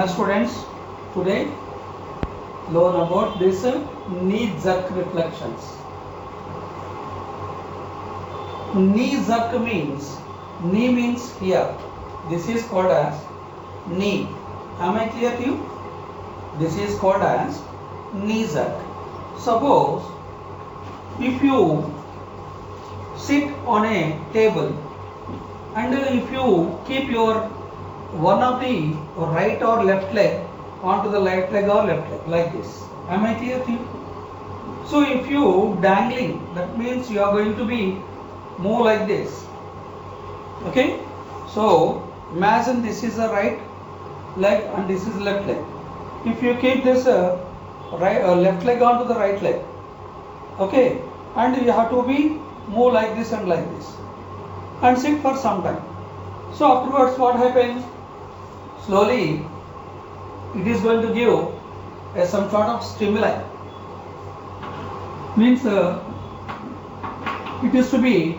Students, today learn about this knee-jerk reflections. Knee-jerk means, knee means here. This is called as knee. Am I clear to you? This is called as knee-jerk. Suppose if you sit on a table and if you keep your one of the right or left leg onto the right leg or left leg like this. Am I clear to you? So if you dangling, that means you are going to be move like this. Okay? So imagine this is the right leg and this is left leg. If you keep this left leg onto the right leg, okay, and you have to be move like this and like this and sit for some time. So afterwards what happens? Slowly it is going to give some sort of stimuli. Means it is to be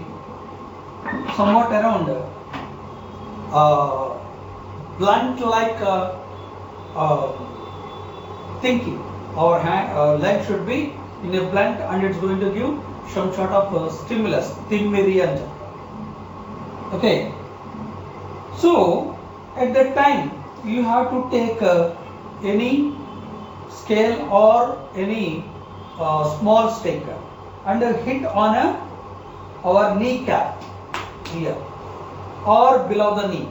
somewhat around blunt like thinking. Our hand, leg should be in a blunt and it's going to give some sort of stimulus, thimmerian. Okay. So at that time you have to take any scale or any small stick and hit on our kneecap here or below the knee.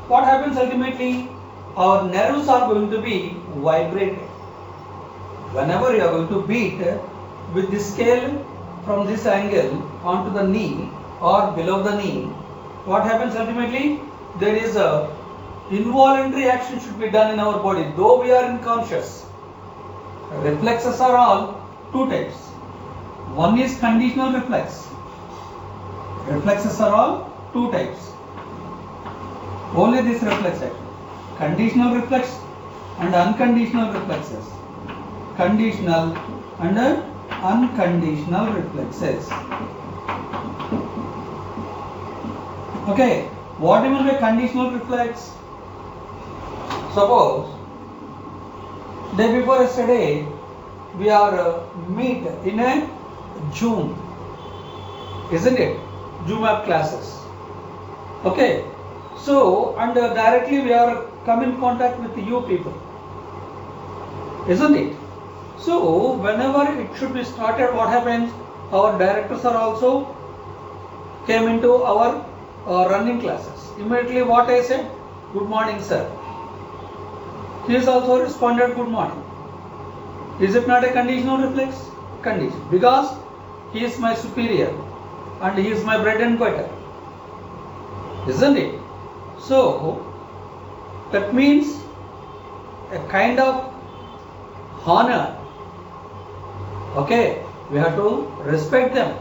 What happens ultimately? Our nerves are going to be vibrated. Whenever you are going to beat with the scale from this angle onto the knee or below the knee, what happens ultimately? There is a involuntary action should be done in our body, though we are unconscious. Reflexes are all two types. One is conditional reflex. Reflexes are all two types. Only this reflex action. Conditional reflex and unconditional reflexes. Conditional and unconditional reflexes. Okay, what do you mean by conditional reflex? Suppose day before yesterday we are meet in a Zoom, isn't it? Zoom app classes. Okay, so and directly we are come in contact with you people, isn't it? So whenever it should be started, what happens? Our directors are also came into our running classes. Immediately what I said? Good morning, sir. He is also responded good morning. Is it not a conditional reflex? Condition. Because he is my superior and he is my bread and butter. Isn't it? So that means a kind of honor. Okay, we have to respect them.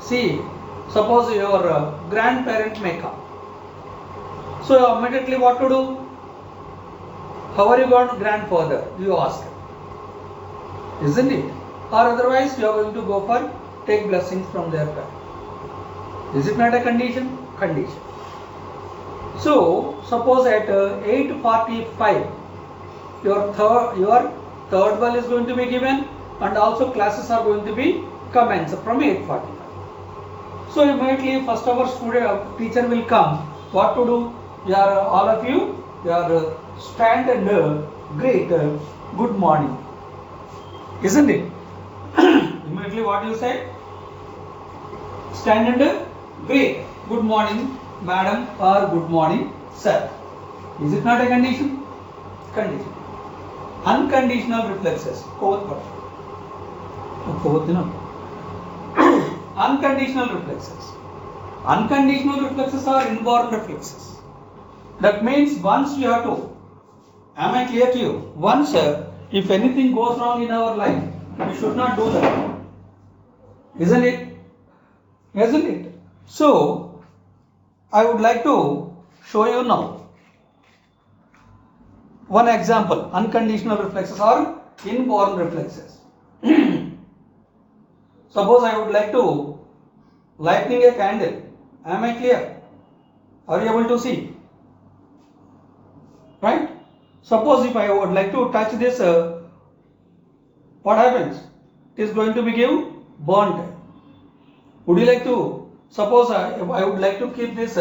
See, suppose your grandparent may come. So immediately what to do? How are you going, grandfather? You ask. Isn't it? Or otherwise you are going to go for take blessings from their parent. Is it not a condition? Condition. So suppose at 8:45 your third bell is going to be given and also classes are going to be commenced from 8:45. So immediately first our teacher will come. What to do? You are all of you are stand and greet good morning. Isn't it? Immediately what you say? Stand and greet good morning madam or good morning sir. Is it not a condition? Condition. Unconditional reflexes. Unconditional reflexes. Unconditional reflexes are inborn reflexes. That means once you have to, am I clear to you? Once if anything goes wrong in our life, we should not do that. Isn't it? Isn't it? So, I would like to show you now one example. Unconditional reflexes or inborn reflexes. Suppose I would like to lighting a candle. Am I clear? Are you able to see? right? Suppose if I would like to touch this, what happens? It is going to be give burnt. Would you like to, suppose if I would like to keep this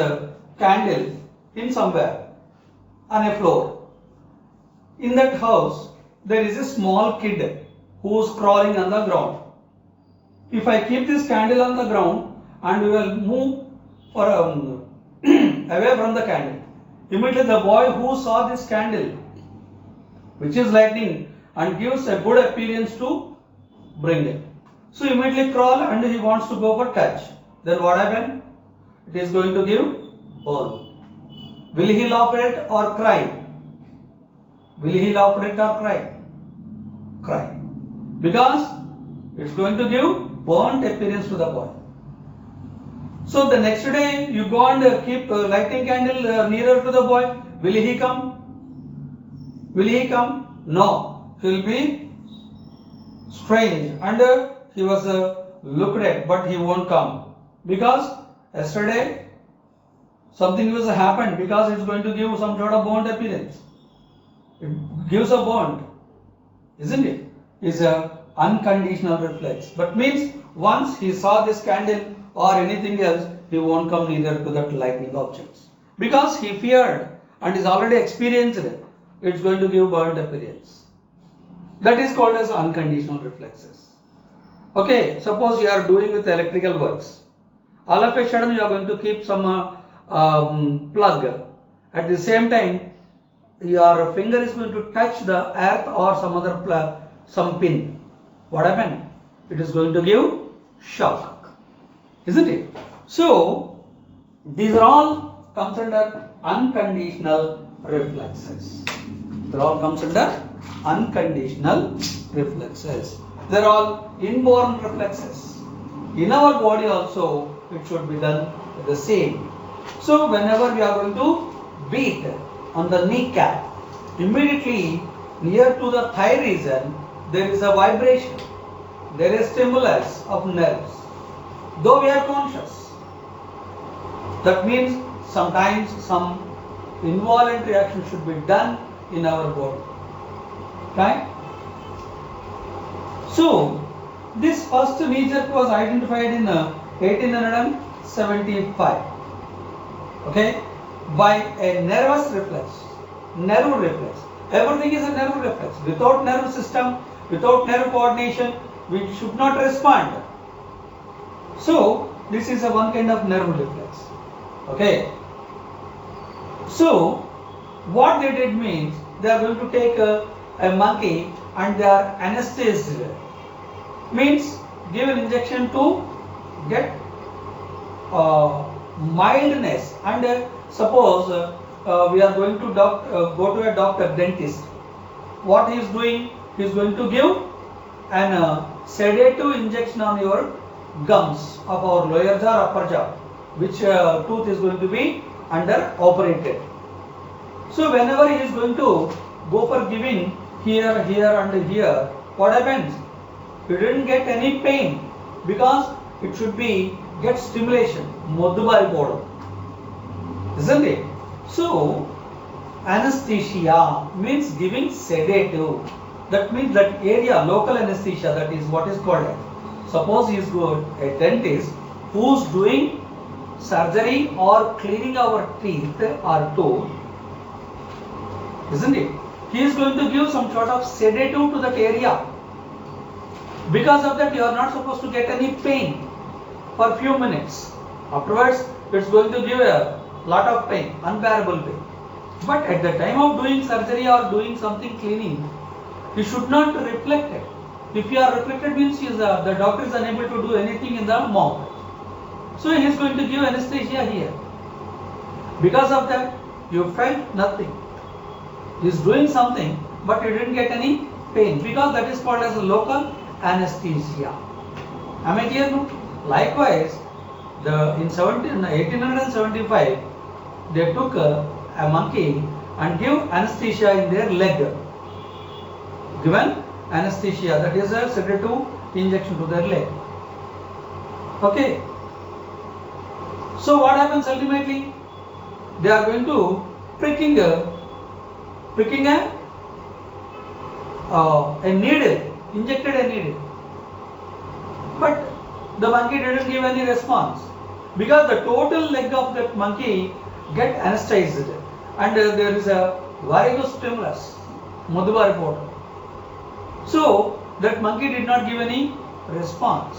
candle in somewhere on a floor. In that house, there is a small kid who is crawling on the ground. If I keep this candle on the ground and we will move for away from the candle, immediately the boy who saw this candle, which is lightning and gives a good appearance to bring it. So immediately crawl and he wants to go for touch. Then what happen? It is going to give burn. Will he laugh at it or cry? Will he laugh at it or cry? Cry. Because it's going to give burnt appearance to the boy. So the next day you go and keep lighting candle nearer to the boy. Will he come? Will he come? No. He will be strange and he was looked at, but he won't come because yesterday something was happened, because it's going to give some sort of burnt appearance. It gives a burnt, isn't it? It's a unconditional reflex. But means once he saw this candle or anything else, he won't come neither to that lightning objects because he feared and is already experienced it. It's going to give burnt appearance. That is called as unconditional reflexes. Okay, suppose you are doing with electrical works. All of a sudden you are going to keep some plug. At the same time, your finger is going to touch the earth or some other plug, some pin. What happened? It is going to give shock, isn't it? So these are all comes under unconditional reflexes. They all comes under unconditional reflexes. They are all inborn reflexes. In our body also it should be done the same. So whenever we are going to beat on the kneecap, immediately near to the thigh region there is a vibration. There is stimulus of nerves. Though we are conscious, that means sometimes some involuntary action should be done in our body. Right? So this first knee jerk was identified in 1875. Okay, by a nervous reflex, nerve reflex. Everything is a nerve reflex. Without nerve system, without nerve coordination, we should not respond. So this is a one kind of nerve reflex. Okay. So what they did means they are going to take a monkey and they are anesthetized. Means give an injection to get mildness, and suppose we are going to go to a doctor, dentist. What he is doing? He is going to give an sedative injection on your gums of our lower jaw, upper jaw, which tooth is going to be under operated. So whenever he is going to go for giving here, here and here, what happens? He didn't get any pain because it should be get stimulation, modubari powder, isn't it? So anesthesia means giving sedative. That means that area, local anesthesia, that is what is called. Suppose he is good, a dentist who is doing surgery or cleaning our teeth or tooth, isn't it? He is going to give some sort of sedative to that area. Because of that, you are not supposed to get any pain for few minutes. Afterwards, it's going to give a lot of pain, unbearable pain. But at the time of doing surgery or doing something cleaning, you should not reflect it. If you are reflected, means the doctor is unable to do anything in the mouth. So he is going to give anesthesia here. Because of that, you felt nothing. He is doing something, but you didn't get any pain, because that is called as a local anesthesia. Am I clear? No? Likewise, in 1875, they took a monkey and give anesthesia in their leg. Given anesthesia, that is a sedative injection to their leg. Okay. So what happens ultimately? They are going to pricking pricking a needle, injected a needle. But the monkey didn't give any response because the total leg of that monkey get anesthetized and there is a vagus stimulus, Madhuba report. So that monkey did not give any response.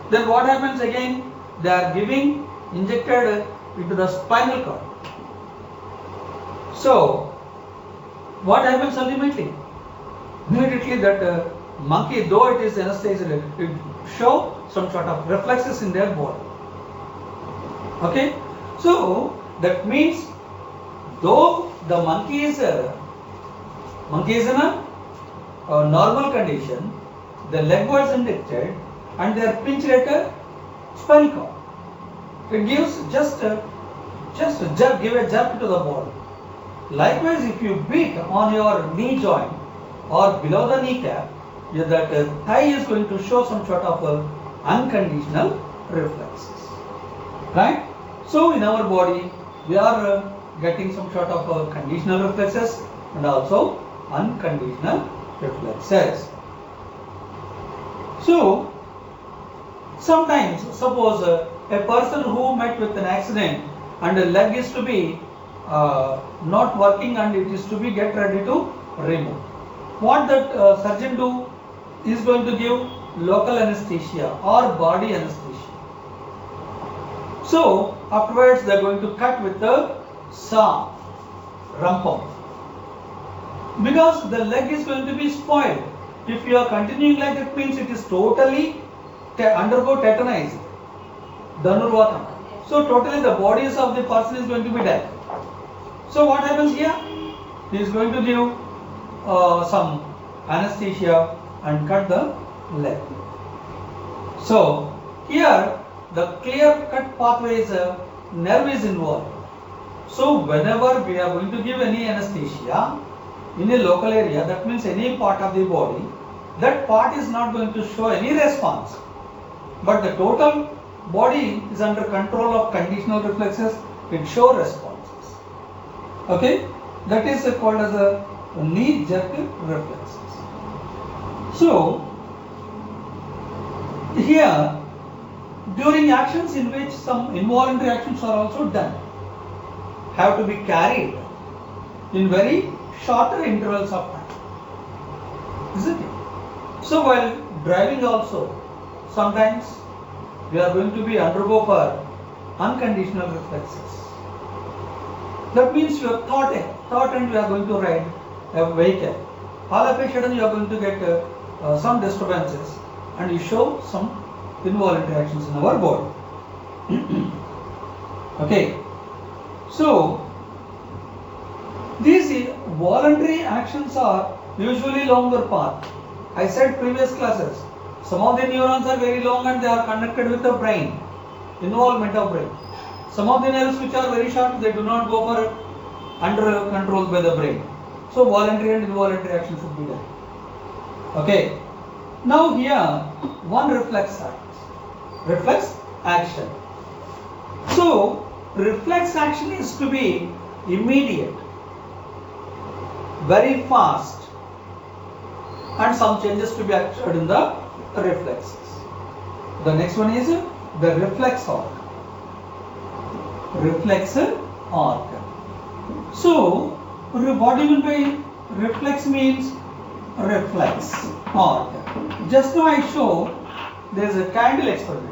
Then what happens again? They are giving injected into the spinal cord. So what happens ultimately? Immediately that monkey, though it is anesthetized, it show some sort of reflexes in their body. Okay, so that means though the monkey is in a normal condition, the leg was injected and they are pinched at a spinal cord. It gives just a jerk, give a jerk to the body. Likewise, if you beat on your knee joint or below the kneecap, that thigh is going to show some sort of unconditional reflexes, right? So in our body, we are getting some sort of conditional reflexes and also unconditional reflexes. So sometimes, suppose a person who met with an accident and the leg is to be not working and it is to be get ready to remove. What that surgeon do is going to give local anesthesia or body anesthesia. So afterwards they are going to cut with the saw, rampam. Because the leg is going to be spoiled. If you are continuing like that, means it is totally undergo tetanized, dhanurvatam. So totally the bodies of the person is going to be dead. So what happens here? He is going to give some anesthesia and cut the leg. So here the clear cut pathway is nerve is involved. So whenever we are going to give any anesthesia in a local area, that means any part of the body, that part is not going to show any response. But the total body is under control of conditional reflexes, it shows responses. Okay, that is called as a knee jerk reflexes. So here, during actions in which some involuntary actions are also done, have to be carried in very shorter intervals of time, isn't it? So while driving also, sometimes we are going to be undergo for unconditional reflexes. That means you have thought and you are going to ride a vehicle. All of a sudden you are going to get some disturbances and you show some involuntary actions in our body. Okay. So these voluntary actions are usually longer path. I said previous classes, some of the neurons are very long and they are connected with the brain, involvement of brain. Some of the nerves which are very short, they do not go for under control by the brain. So voluntary and involuntary action should be done. Okay. Now here one reflex action. So reflex action is to be immediate, very fast, and some changes to be occurred in the reflexes. The next one is the reflex arc. Reflex arc. So what do you mean by reflex? Means reflex arc. Just now I show there is a candle experiment.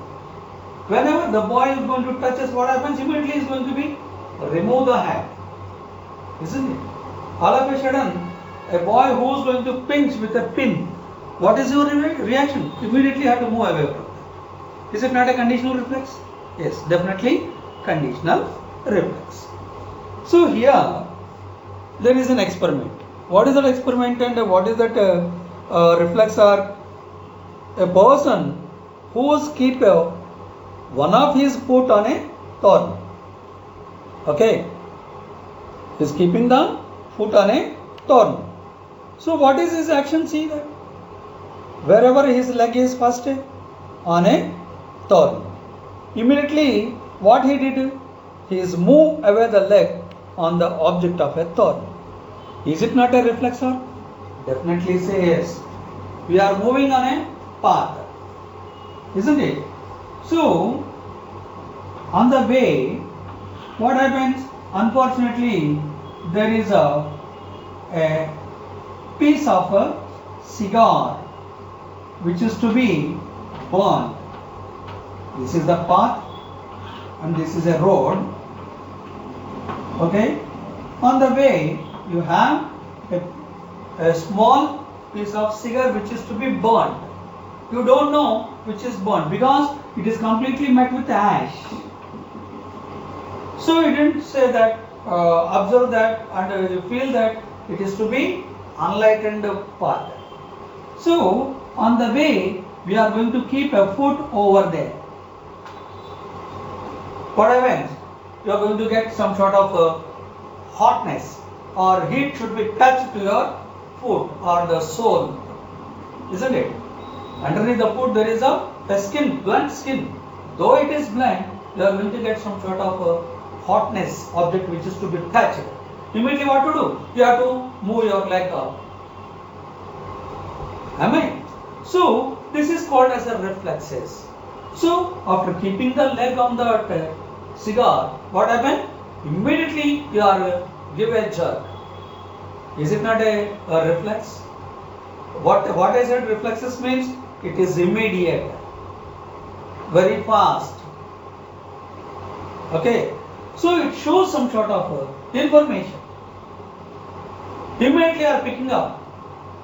Whenever the boy is going to touch us, what happens? Immediately is going to be remove the hand, isn't it? All of a sudden, a boy who is going to pinch with a pin, what is your reaction? Immediately you have to move away from that. Is it not a conditional reflex? Yes, definitely conditional reflex. So here there is an experiment. What is that experiment and what is that reflex arc? A person who keep one of his foot on a thorn. Okay, he is keeping the foot on a thorn. So what is his action? See that wherever his leg is first on a thorn, immediately what he did? He is move away the leg on the object of a thorn. Is it not a reflexor? Definitely say yes. We are moving on a path, isn't it? So, on the way, what happens? Unfortunately, there is a piece of a cigar which is to be burned. This is the path and this is a road. Okay. On the way, you have a small piece of cigar which is to be burnt. You don't know which is burnt because it is completely met with ash. So you didn't say that, observe that, and you feel that it is to be unlightened path. So on the way, we are going to keep a foot over there. What happens? You are going to get some sort of hotness or heat should be touched to your foot or the sole, isn't it? Underneath the foot there is a skin, blunt skin. Though it is blunt, you are going to get some sort of hotness object which is to be touched. Immediately what to do? You have to move your leg up. Am I? So this is called as a reflexes. So after keeping the leg on the cigar, what happened? Immediately you are give a jerk. Is it not a reflex? What I said reflexes means? It is immediate, very fast. Okay, so it shows some sort of information. Immediately you are picking up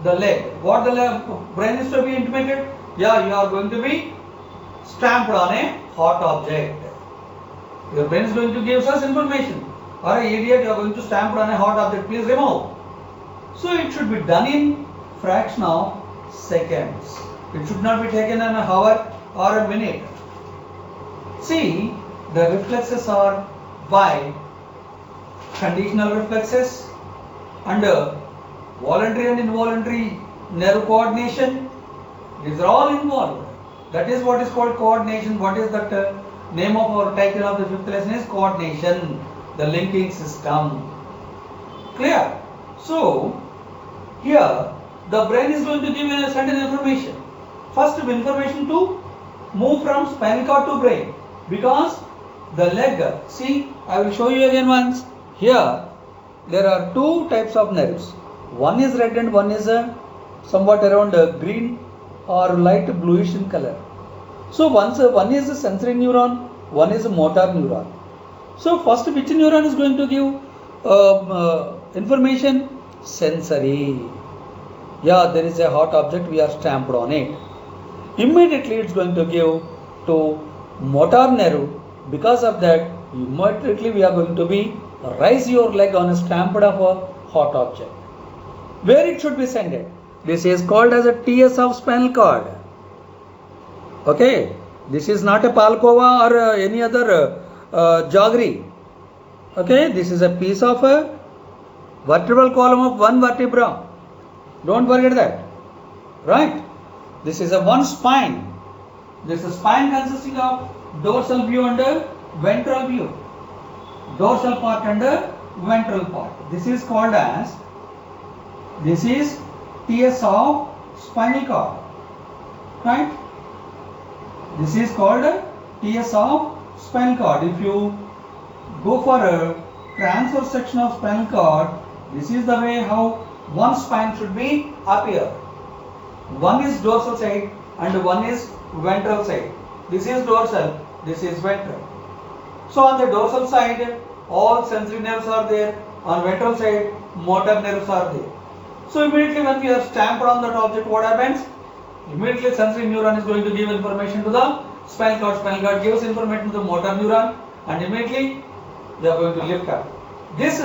the leg. What the brain is to be intimated? Yeah, you are going to be stamped on a hot object. Your brain is going to give us information. Or idiot, you are going to stamp on a hot object. Please remove. So it should be done in fraction of seconds. It should not be taken in an hour or a minute. See, the reflexes are by conditional reflexes and voluntary and involuntary nerve coordination. These are all involved. That is what is called coordination. What is that name of our title of the fifth lesson is coordination, the linking system. Clear? So, here the brain is going to give a certain information. First information to move from spinal cord to brain, because the leg, see, I will show you again once. Here there are two types of nerves. One is red and one is somewhat around green or light bluish in color. So one is a sensory neuron, one is a motor neuron. So first, which neuron is going to give information? Sensory. Yeah, there is a hot object, we are stamped on it. Immediately it's going to give to motor nerve. Because of that, immediately we are going to be raise your leg on a stamped of a hot object. Where it should be sent? This is called as a TS of spinal cord. Okay, this is not a palkova or any other jaggery. Okay, this is a piece of a vertebral column of one vertebra. Don't forget that. Right? This is a one spine. This is spine consisting of dorsal view and ventral view. Dorsal part and ventral part. This is called as, this is TS of spinal cord. Right? This is called TS of spinal cord. If you go for a transverse section of spinal cord, this is the way how one spine should be appear. One is dorsal side and one is ventral side. This is dorsal, this is ventral. So on the dorsal side, all sensory nerves are there. On ventral side, motor nerves are there. So immediately when we are stamped on that object, what happens? Immediately sensory neuron is going to give information to the spinal cord. Spinal cord gives information to the motor neuron, and immediately they are going to lift up. This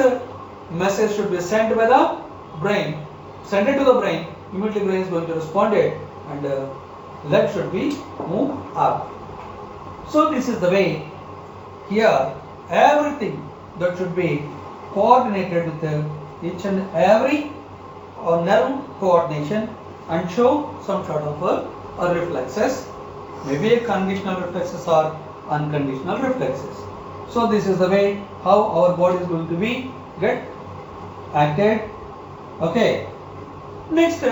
message should be sent by the brain. Send it to the brain. Immediately brain is going to respond it, and leg should be moved up. So this is the way. Here everything that should be coordinated with each and every nerve coordination and show some sort of a reflexes, maybe a conditional reflexes or unconditional reflexes. So this is the way how our body is going to be get acted Okay. Next,